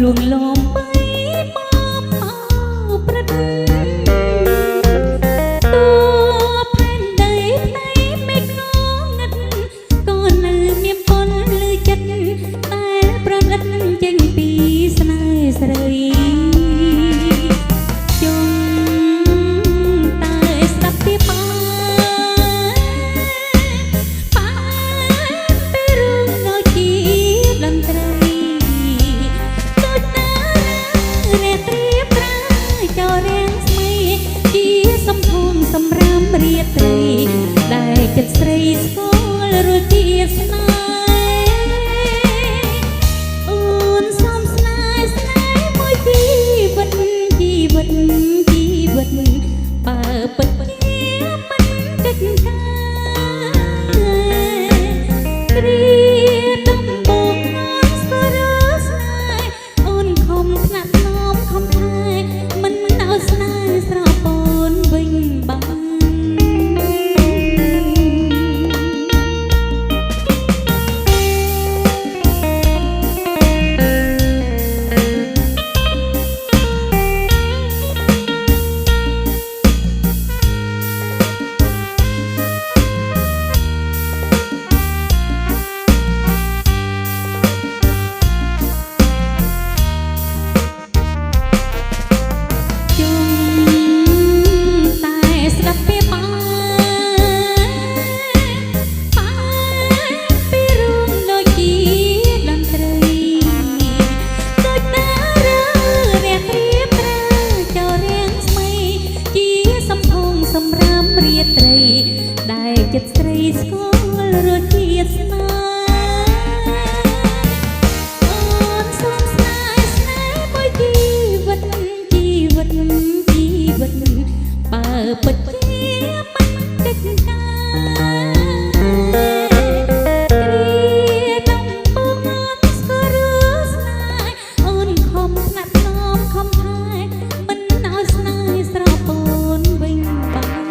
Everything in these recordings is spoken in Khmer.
ลวงล้อมไปมอบเอาประดับตัวแผ่นใดไหนไม่คล้องงัดก็นั่นเมียปนลือจัดแต่ประดับเจงปีสนายสรยจงตายสับปีปาសម្រាប់រៀបត្រីដែលចិត្តស្រីស្គាល់រសជាតិស្នេហ៍អូនសំស្នេហ៍ស្នេហ៍មួយជីវិតជីវិតជីវិតបើពិតជាមិនកិច្ចការគ្រាដំបូងអូនស្គាល់ស្នេហ៍អូនខំថ្នាក់ថ្នមខំថែមិនឲ្យស្នេហ៍ស្រពូនវិញបាចិត្តស្រីស្គាល់រសជាតិស្នេហ៍អូនសំស្នេហ៍ស្នេហ៍មួយជីវិតជីវិតជីវិតបើពិតជាមិនកិច្ចការគ្រាដំបូងអូនស្គាល់ស្នេហ៍អូនខំថ្នាក់ថ្នមខំថែមិនឲ្យស្នេហ៍ស្រពូនវិញបា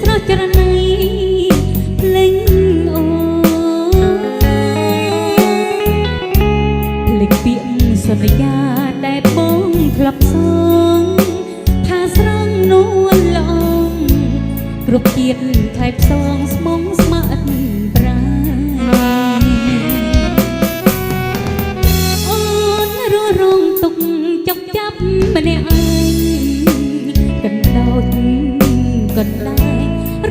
ស្រស់ចរណៃភ្លេងអូភ្លេងពាក្យសន្យាដែលបងធ្លាប់សងថាស្រង់នួនឡងគ្រប់ជាតិថែបសងស្មងស្ម័គ្រប្រាអូនរងទុកចុកចាប់ម្នាក់ឯងកណ្ដោចកណ្ដាយ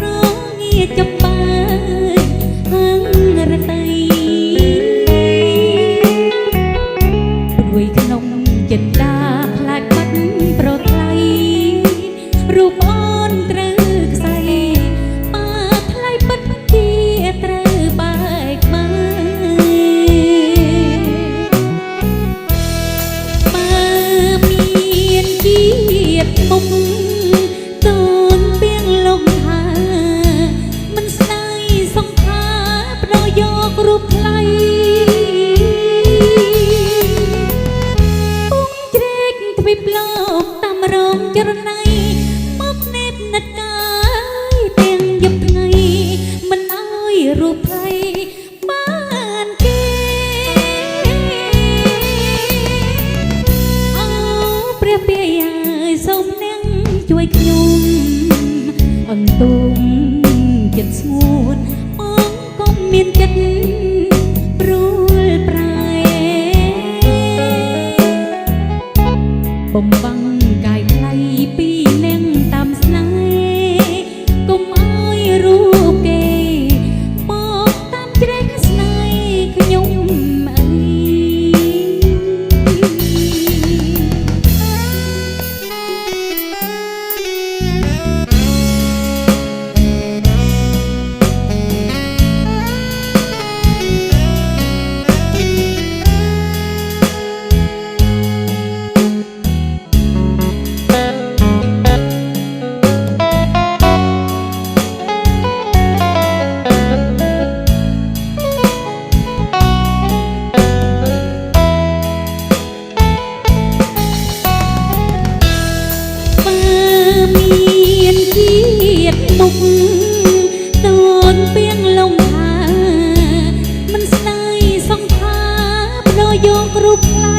រងងារចំបាយហាងរតីព្រួយក្នុងចិន្តាខ្លាចបាត់ប្រថ្លៃរូបអូនត្រូវខ្សែបើថ្លៃពិតជាត្រូវបែកបាបើមានជាតិមុខតូនពីងលងថាមិនស្ដាយសង្ខាប្រយករូបថ្លៃពុំជ្រែកទ្វីបលោកតាមរងចរណៃមកនេបនិតកាយទាំងយប់ថ្ងៃមិនអើយរូបថ្លៃបានគេអូព្រះពាយហើយសូមនាងជួយខ្ញុំអន្ទុំចិត្តស្ងួនបងកុំមានចិត្តព្រួលប្រែបំបាំងកាយថ្លៃពីនាងតាមស្នេហ៍កុំអើយរូបគេមកតាមជ្រែកស្នេហ៍ខ្ញុំអីមានជាតិមុខតូនពីងលងថាមិនស្ដាយសង្ខាប្រយករូបថ្លៃ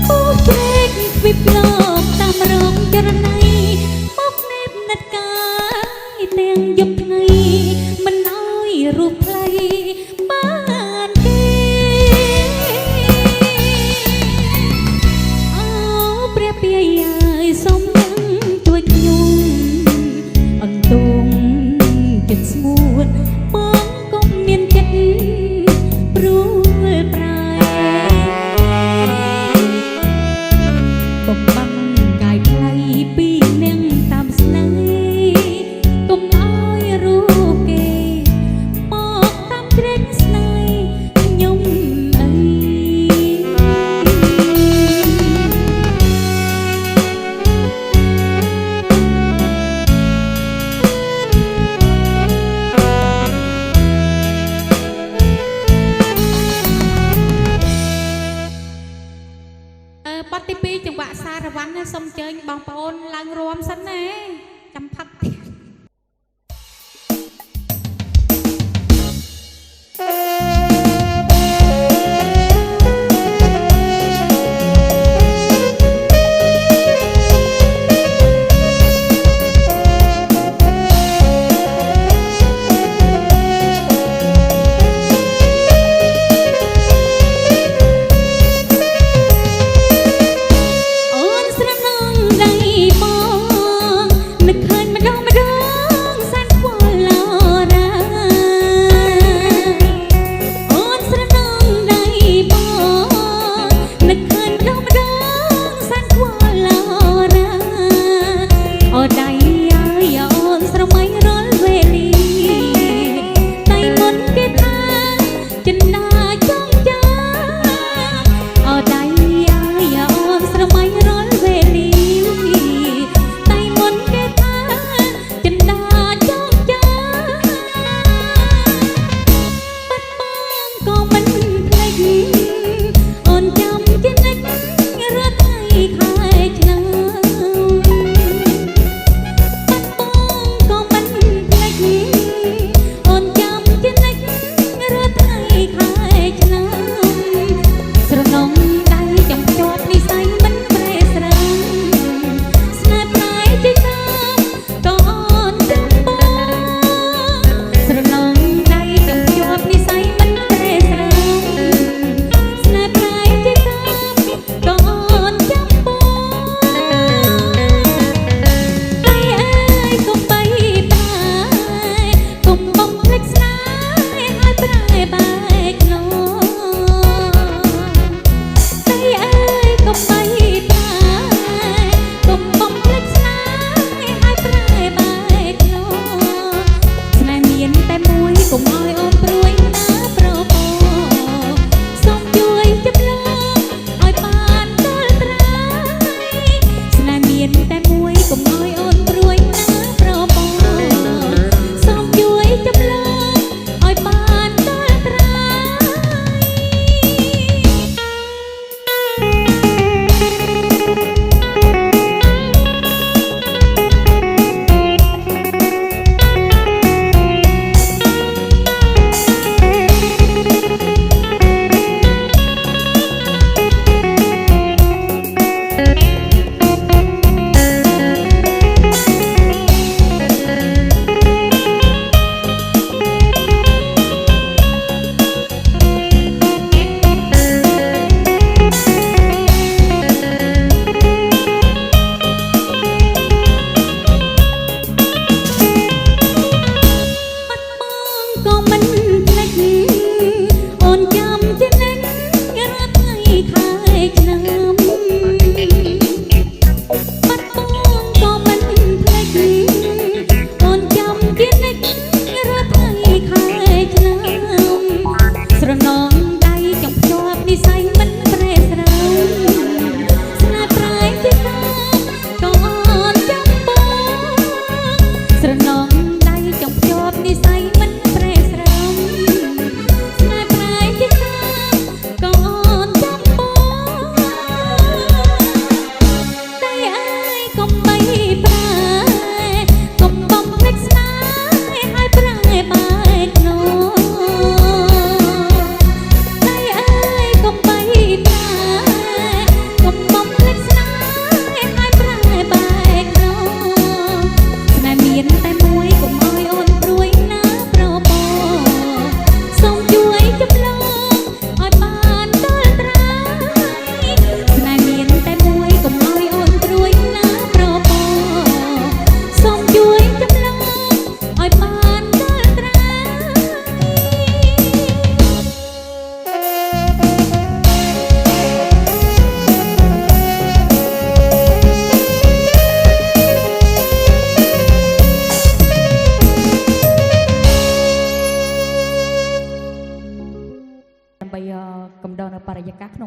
អូព្រែកទ្វីបលោកតាមរងចរណៃមកនេបនិតកាយទាំងយប់ថ្ងៃមិនអើយរូបថ្លៃបានគេព្រះពាយហើយសូមនាងជួយខ្ញុំអន្ទុំចិត្តស្ងួនបងកុំមានចិត្តព្រួលប្រែបំបាំងកាយថ្លៃពីនាងតាមស្នេហ៍កុំអើយរូបគេមកតាមជ្រែកស្នេហ៍ខ្ញុំអីបទទី2ចង្វាក់សារវ័នសូមអញ្ជើញបងប្អូនឡើងរាំសិនណាចាំផាត់ទៀតអូនស្រណងដៃបងនឹកឃើញមិន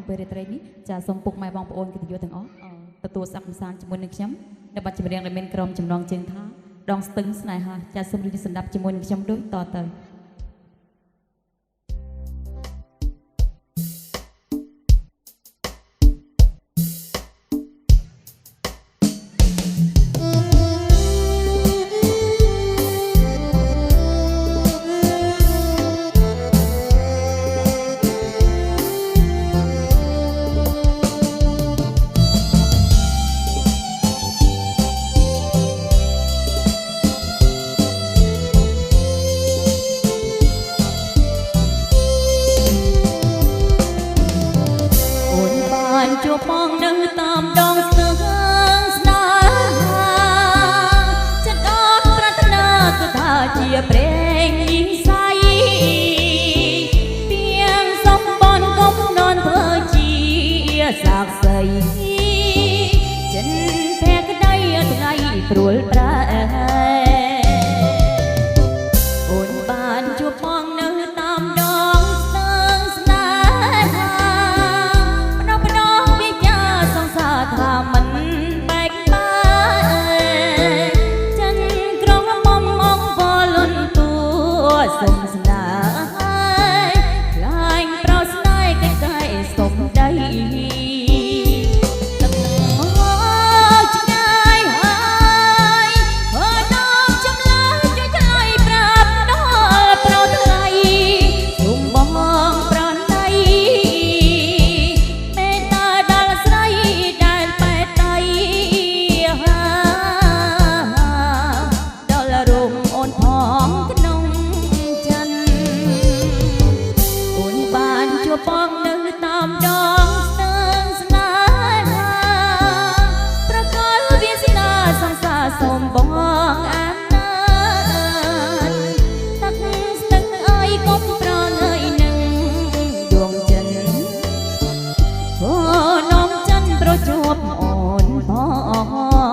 ពេលរាត្រីនេះចាសូមពុកម៉ែបងប្អូនកិត្តិយសទាំងអស់ទទួលស្ដាប់កំសាន្តជាមួយនឹងខ្ញុំនៅបទចម្រៀងដែលមានក្រុមចំណងជើងថាដងស្ទឹងស្នេហាចាសូមរីកស្ដាប់ជាមួយនឹងខ្ញុំដូចតទៅជួបបងនៅតាមដងស្ទឹងស្នេហាចិត្តអត់ប្រាថ្នាគឺថាជាព្រេងស័យពីងសំបនកុំនន់ធ្វើជាសាក្សីចិនភក្តីថ្ងៃព្រួលប្រែអូនបានជួបបងនៅតាមដងស្ទឹងស្នេហាថាមិនបែកបាយចិនក្រុងបំអងវលន់តួសុំស្នាខ្លាញ់ប្រោស្នេហ៍កិច្ចកាយសុំដីទឹកឆ្ងាយហើយបើដល់ចម្លើយជួយឆ្លើយប្រាប់ដល់ប្រោថ្លៃសុំបងប្រណីមេត្តាដល់ស្រីបងនៅតាមដងស្ទឹងស្នេហាប្រកលវាសនាសង្សារសូមបងអាណិតទឹកស្ទឹងអើយកុំប្រងើយនឹងដួងចិនអូនំចិនប្រជួបអូនផង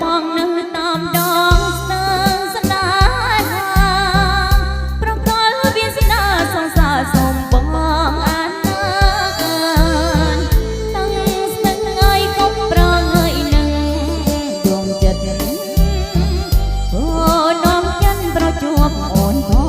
បងនៅតាមដងស្ទឹងស្នេហាប្រកលវាសនាសង្សារសូមបងអាណិតតាំងស្ទឹងអើយកុំប្រងើយនឹងដួងចិត្តអូនំចិនប្រជួបអូនផង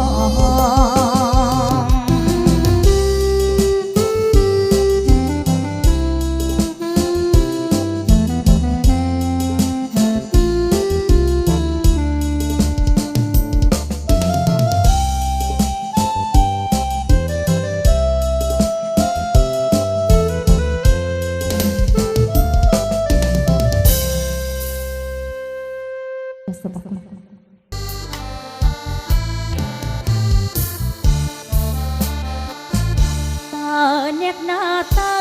អ្នកណាទៅ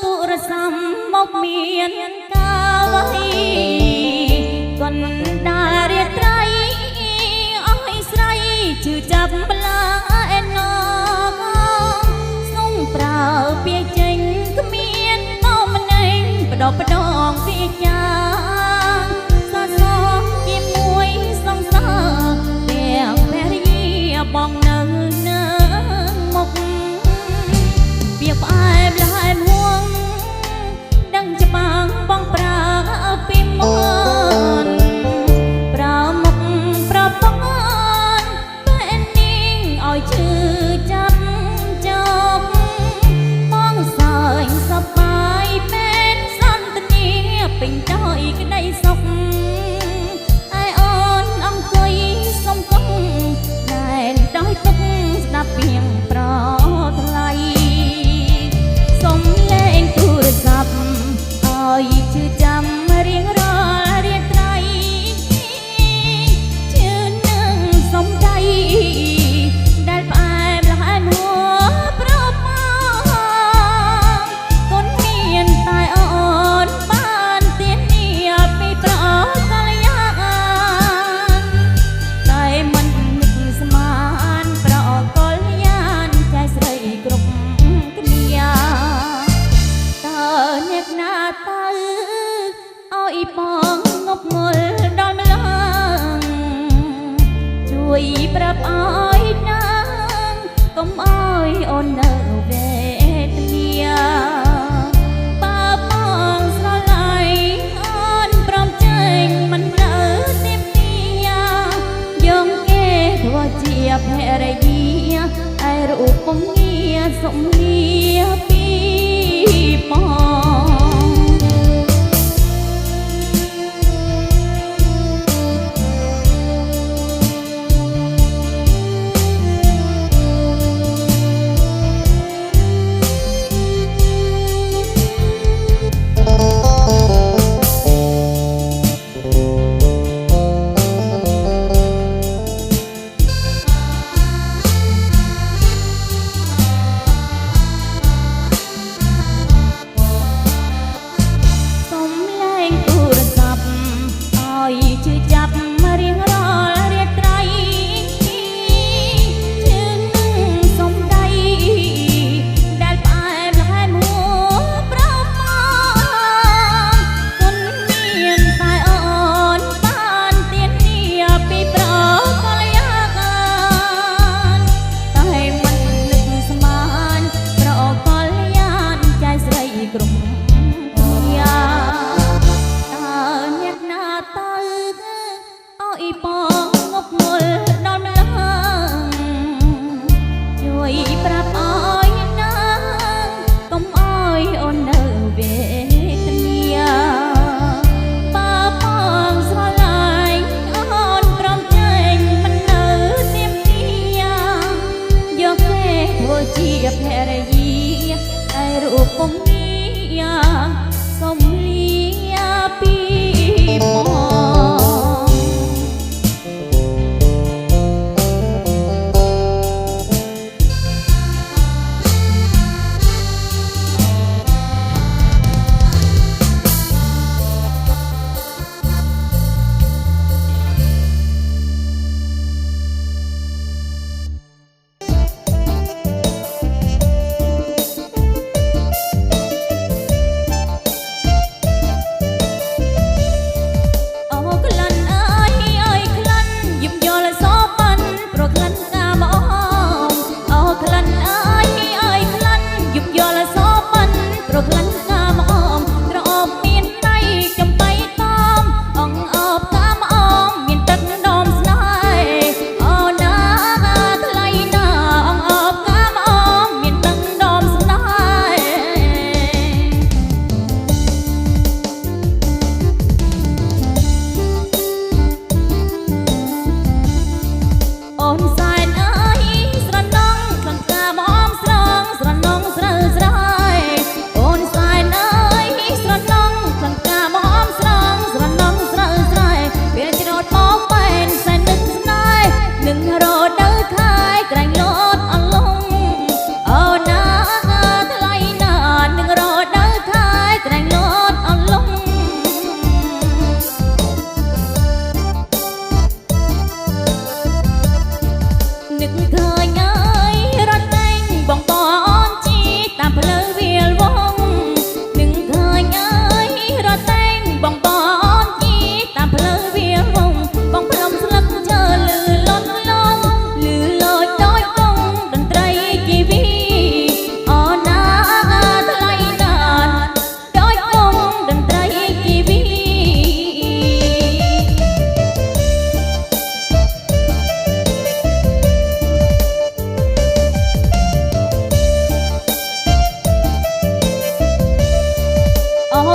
ទូរស័ព្ទមកមានកាវៃកណ្ដាលរាត្រីអស់ឲ្យស្រីជឿចាប់ប្លាអែណសុំប្រើពាក្យចេញគ្មានតម្នេញបដបដងពីចាសសងជាមួយសង្សារទាំងភរិយាបងនៅមុខវាផ្អែមលហែមហួងដឹងច្បាស់បងប្រើពីមុនប្រើមុខប្រពន្ធពេលនាងឲ្យឈឺចាប់ចុកបងសើញសប្បាយពេនសន្តានាពេញដោយ សំលាពីពង ជាភរិយាតែរូបពុំមានសំលាពីមក អ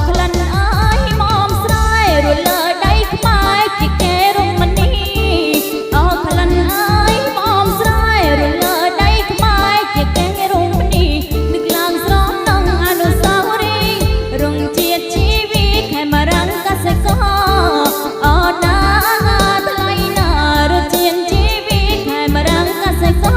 ក្លិនអើយមកស្រែរលើដីខ្មែរជាគេរំមនីអើក្លិនអើយមកស្រែរលើដីខ្មែរជាគេរំមនីនឹកឡើងស្រស់នឹងអនុស្សាវរីយ៍រងជាតិជីវិតខេមរៈកសិករអណាថ្លៃណារសជាតិជីវិតខេមរៈកសិករ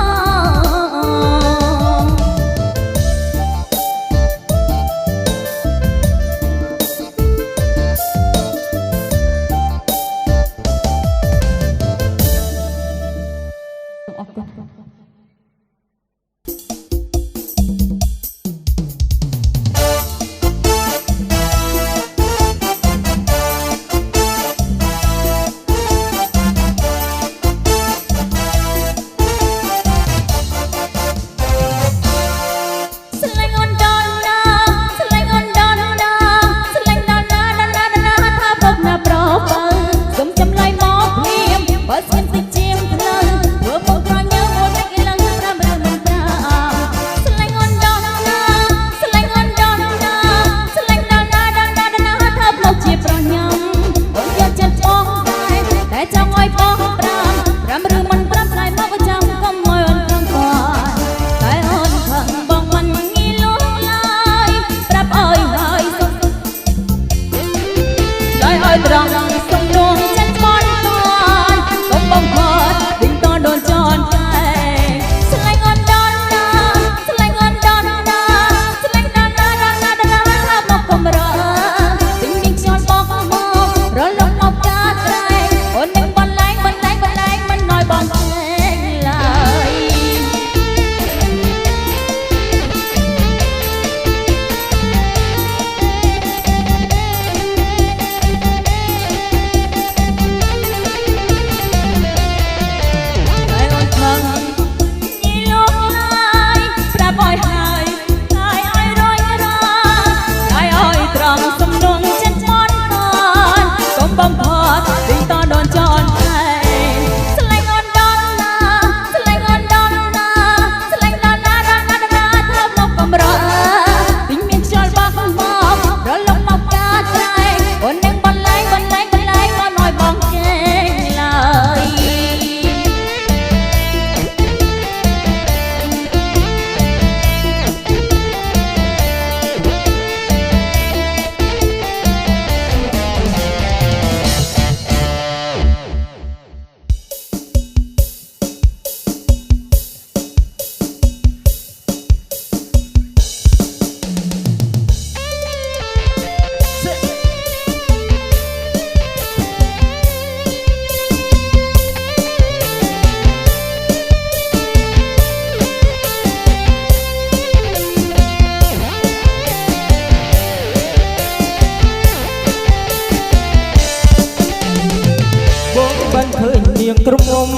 ក្រមុំ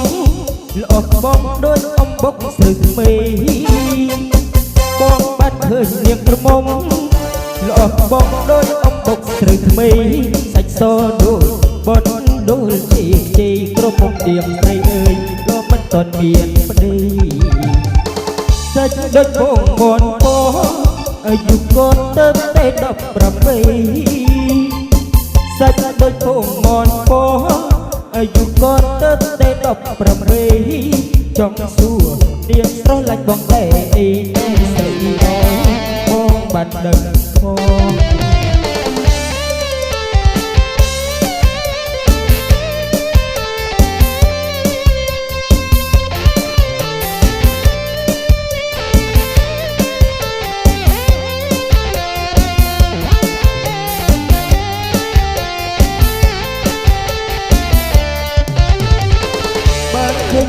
ល្អបងដូចអំបុកស្រូវថ្មីបងបាត់ឃើញនាងក្រមុំល្អបងដូចអំបុកស្រូវថ្មីសាច់សដូចបនដូចជាខ្ចីក្រមុំឌៀមស្រីអើយក៏មិនតន់មានប្តីសាច់ដូចបងបនពោអាយុគាត់ទៅតែ18សាច់ដូចបងបនពោអាយុគាត់ទៅតែ18ចង់សួរនាងស្រស់ឡាច់បងតែអីតែស្រីអើយបងបានដឹងផង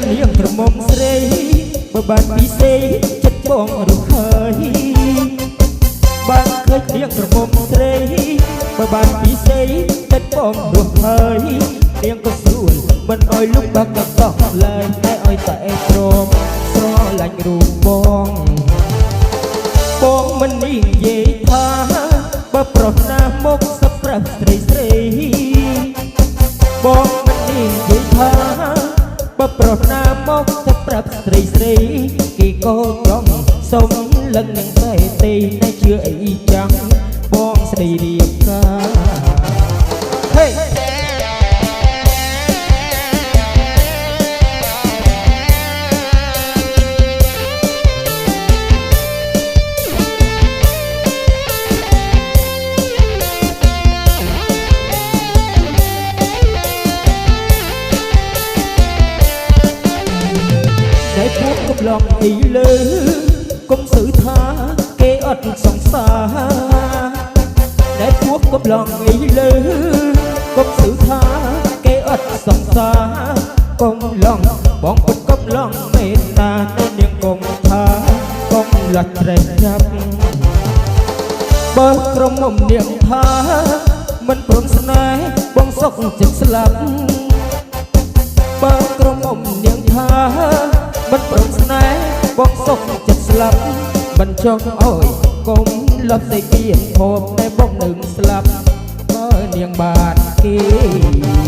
នាងក្រមុំស្រីបើបានពិសេសចិត្តបងរស់ហើយបានឃើញនាងក្រមុំស្រីបើបានពិសេសចិត្តបងរស់ហើយនាងក៏ស្រួលមិនអោយលុបបាក់កតោះឡើយតែអោយតែទ្រាំស្រឡាញ់រូបបងមិននិយាយថាបើប្រុសណាមកសប្រាប់ស្រីស្រីបងមិននិយាយថាបើប្រុសណាមកទៅប្រាប់ស្រីស្រីគេក៏ចង់សុំលឹងនឹងតែទេតែជឿអីចាំបងស ស្រីរៀបការហេដែលពួតកំឡងអីលើកុំស៊ឺថាគេអត់សង្សារដែលពួតកំឡងអីលើកុំស៊ឺថាគេអត់សង្សារកុំឡងបងពុតកុំឡងមេត្តាទៅនាងកុំថាកុំលាត់ត្រេះចាប់បើក្រុមមុំនាងថាមិនព្រមស្នេហ៍បងសុកចិត្តស្លាប់បើក្រុមមុំនាងថាមិនព្រមស្នេហ៍បងសុកចិត្តស្លាប់មិនចង់អើយកុំលត់តែពីហូបតែបងនឹងស្លាប់បើនាងបានគេ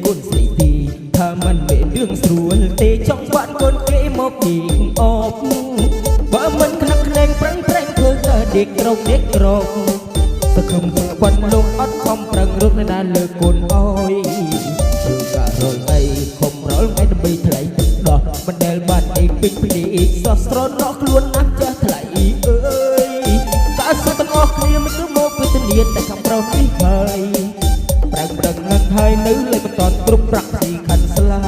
គុណស្រីទីថាมันមានរឿងស្រួលទេចង់បានកូនគេមកពីអបបើមិនខ្នឹកខ្នែងប្រឹងប្រែងធ្វើតែដេកក្រោកដេកក្រោកសង្ឃឹមធ្វើបាត់លោកអត់ខំប្រឹងរត់ណាលើកូនអើយធ្វើការរលអីខំរលថ្ងៃដើម្បីថ្លៃទឹកដោះមិនដែលបានអីពេញពីអីសោះស្រណោះខ្លួនណាស់ចាស់ថ្លៃអើយកាសុទាំងអស់គ្នាមិនគឺមកពីធានាតែខាងប្រុសនេះហើយប្រឹងនឹងហើយនៅលើបន្តគ្រប់ប្រាក់ស៊ីខាន់ស្លា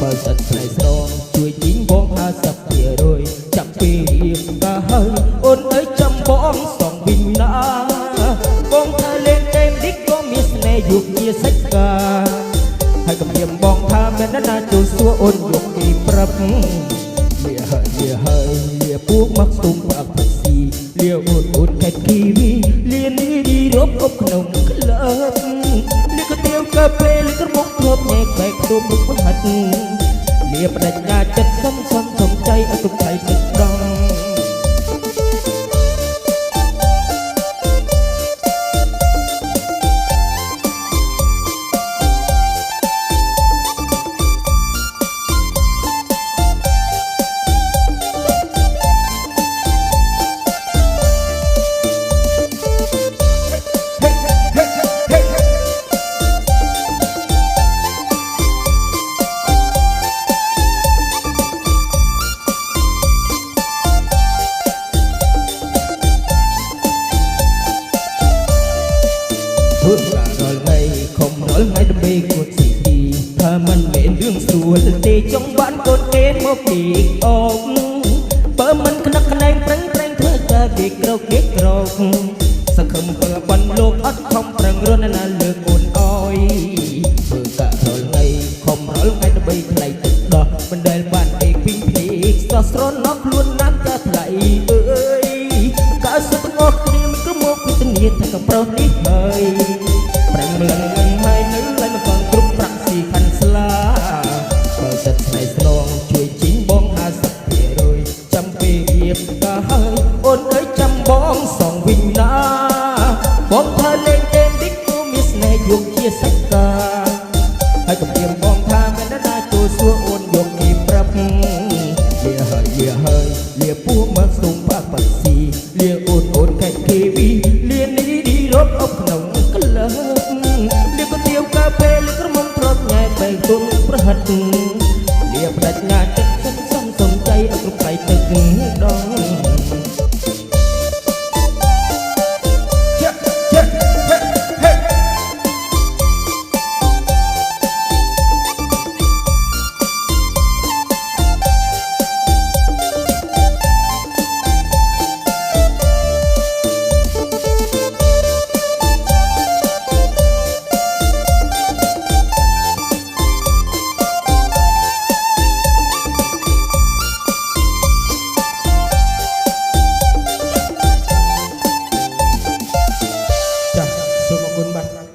បើសិនស្រីស្រងជួយជីងបង50%ចាំពីរៀបការហើយអូនអើយចាំបងសងវិញណាបងថាលេងតែឌីកក៏មានស្នេហ៍យុគជាសាច់កាហើយកំៀមបងថាមិនណាចូលសួរអូនយកពីប្រាប់លាហើយពួកមកស្ទុំប្រាក់ស៊ីលាអូនខេតគីវីលានេះរົບអប់ក្នុងក្លឹបលាក៏ទៀវកាហ្វេលាក៏មកធ្លាប់ញ៉ែបែកទុំមុខហិតលាបដិញ្ញាចិត្តសំใจឲ្យទុកថ្លៃទឹកដងធ្វើការរលថ្ងៃខំរលថ្ងៃដើម្បីកូនស៊ីទីថាมันមានរឿងស្រួលទេចង់បានកូនគេមកពីអបបើមិនខ្នឹកខ្នែងប្រឹងប្រែងធ្វើការគេក្រោកគេក្រោកសង្ឃឹមបើបានលោកអត់ខំប្រឹងរត់ណាលើកូនអើយធ្វើការរលថ្ងៃខំរលថ្ងៃដើម្បីថ្លៃទឹកដោះមិនដែលបានអីពីងភ្នែកសោះស្រណោះខ្លួនណាស់ចាថ្លៃអើយកាសុទាំងអស់គ្នាមិនក៏មកពីធានាថាកំប្រុសនេះហើយប្រឹងលឹងនឹងហើយនៅឡើយមិនcònគ្រប់ប្រាក់ស៊ីខាន់ស្លាបើសិតស្នេហ៍ស្នងជួយជីងបង50%ចាំពេលរៀបការហើយអូនអើយចាំបងសងវិញណាបងថាលេងទេឌីកគូមានស្នេហ៍យកជាសាច់កាហើយកំព្រាមបង